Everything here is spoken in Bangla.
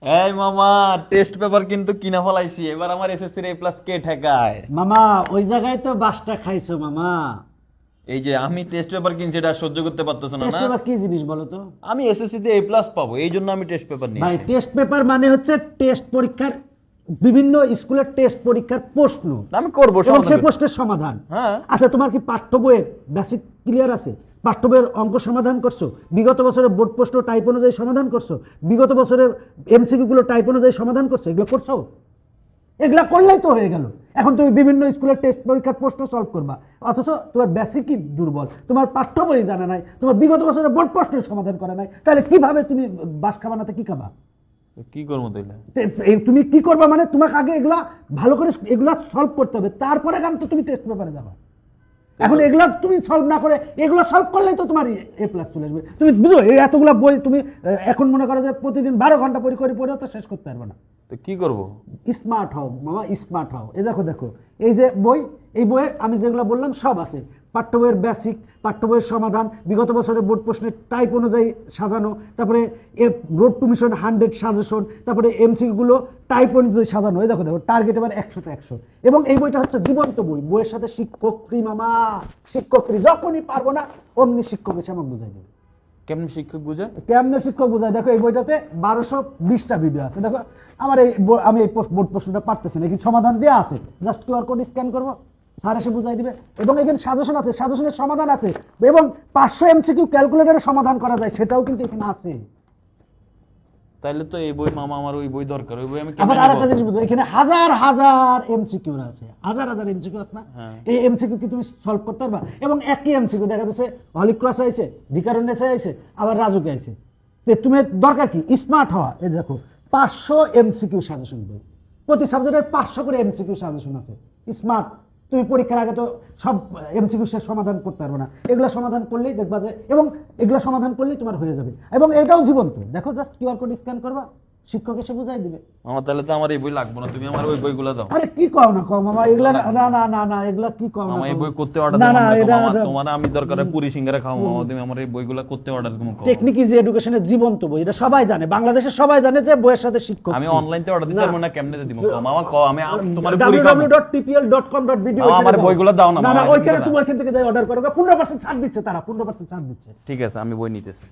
এই মামা, টেস্ট পেপার কিন্তু কিনা ফলাইছি, এবার আমার এসএসসি এ প্লাস কে ঠেকায়? মামা ওই জায়গায় তো বাসটা খাইছো মামা। এই যে আমি টেস্ট পেপার কিনছি, এটা সহ্য করতে পারতেছ না টেস্ট না? পেপার কি জিনিস বলো তো? আমি এসএসসি তে এ প্লাস পাবো, এই জন্য আমি টেস্ট পেপার ভাই নিয়েছি। টেস্ট পেপার মানে হচ্ছে টেস্ট পরীক্ষার বিভিন্ন স্কুলের টেস্ট পরীক্ষার প্রশ্ন আমি করবো এবং সমাধান সেই করবো। প্রশ্নের সমাধান। হ্যাঁ। আচ্ছা, তোমার কি পাঠ্য বইয়ের বেসিক ক্লিয়ার আছে? পাঠ্য বইয়ের অঙ্ক সমাধান করছো? বিগত বছরের বোর্ড প্রশ্ন টাইপ অনুযায়ী সমাধান করছো? বিগত বছরের এমসিকিউ গুলো টাইপ অনুযায়ী সমাধান করছো? এগুলো করছো? এগুলা করলেই তো হয়ে গেল। এখন তুমি বিভিন্ন স্কুলের টেস্ট পরীক্ষার প্রশ্ন সলভ করবা, অথচ তোমার বেসিকই দুর্বল, তোমার পাঠ্য বই জানা নাই, তোমার বিগত বছরের বোর্ড প্রশ্নের সমাধান করা নাই, তাহলে কিভাবে তুমি বাস খাবা না তো কি খাবা? কি করবো তাইলে? তুমি কি করবা মানে তোমাকে আগে এগুলা ভালো করে এগুলা সলভ করতে হবে, তারপরে গান তো তুমি টেস্ট পেপারে যাবা। এখন এগুলা তুমি সলভ না করে এগুলো সলভ করলেই তো তোমার এ প্লাস চলে আসবে। তুমি বুঝো, এই এতগুলা বই তুমি এখন মনে করো যে প্রতিদিন 12 ঘন্টা পড়েও তো শেষ করতে পারবে না। তো কি করবো? স্মার্ট হও মামা, স্মার্ট হও। এই দেখো দেখো, এই যে বই, এই বইয়ে আমি যেগুলো বললাম সব আছে। পাঠ্য বইয়ের বেসিক, পাঠ্য বইয়ের সমাধান, বিগত বছরের বোর্ড প্রশ্নের টাইপ অনুযায়ী সাজানো, তারপরে রোড টু মিশন 100 সাজেশন, তারপরে এমসিকিউগুলো টাইপ অনুযায়ী সাজানো। এই দেখো দেখো, টার্গেট এবার 100তে 100। এবং এই বইটা হচ্ছে জীবন্ত বই, বইয়ের সাথে শিক্ষকরি মামা, শিক্ষকরি যখনই পারবো না অমনি শিক্ষক এসে আমাকে বুঝাই দেবে। কেমন শিক্ষক বুঝে? কেমনে শিক্ষক বোঝায়? দেখো এই বইটাতে 1220টা ভিডিও আছে। দেখো আমার আমি এই বোর্ড প্রশ্নটা পারতেছি না, কিন্তু সমাধান দেওয়া আছে, জাস্ট কিউআর কোড স্ক্যান করবো, স্যার এসে বুঝাই দিবে। এবং এখানে সাজেশন আছে, সাজেশনের সমাধান আছে, এবং 500 এমসিকিউ ক্যালকুলেটরে সমাধান করা যায়, সেটাও কিন্তু এখানে আছে। তাইলে তো এই বই মামা, আমার ওই বই দরকার। ওই বই আমি আবার কেমনে আরেকটা নেবো? জিনিস বুঝো, এখানে হাজার হাজার এমসিকিউ আছে, হাজার হাজার এমসিকিউ আছে না? হ্যাঁ। এই এমসিকিউ কি তুমি সলভ করতে পারবা? এবং একই এমসিকিউ দেখা যাচ্ছে হলিক ক্রসে আইছে, ভিকারুন্নেসে আইছে, আবার রাজুকে আইছে। তো তুমি দরকার কি স্মার্ট হওয়া। এই দেখো 500 এমসিকিউ সাজেশন বই, প্রতি সাবজেক্টের 500 করে এমসিকিউ সাজেশন আছে। স্মার্ট, তুমি পরীক্ষার আগে তো সব এমসিকিউ সমাধান করতে পারবে না, এগুলো সমাধান করলেই দেখবা যে, এবং এগুলো সমাধান করলেই তোমার হয়ে যাবে। এবং এটাও জীবন্ত, দেখো জাস্ট কিউআর কোড স্ক্যান করবা, শিক্ষক এসে বুঝাই দিবে। মামা তাহলে তো আমার এই বই লাগবে না, তুমি আমার ওই বইগুলো দাও। আরে কি কও না কও মামা, এগুলা না না না না, এগুলা কি কও না মামা এই কও। বই করতে অর্ডার না দাও না, এটা তোমার আমি দরকারে পুরি সিঙ্গারা খাও মামা, তুমি আমার এই বইগুলো করতে অর্ডার তুমি করো। টেকনিক ইজ এডুকেশনের জীবন্ত বই, এটা সবাই জানে, বাংলাদেশের সবাই জানে যে বইয়ের সাথে শিক্ষক। আমি অনলাইনতে অর্ডার দিতে পারবো না, কেমনে দিব মামা? কও, আমি তোমার পুরি খাবো। www.tpl.com.bd মামা, আমার বইগুলো দাও না না মামা, না, আমি ওইখানে দিতে তুমি ওইখান থেকে যাই অর্ডার করো, 15% ছাড় দিচ্ছে তারা, 15% ছাড় দিচ্ছে। ঠিক আছে, আমি বই নিতেছি।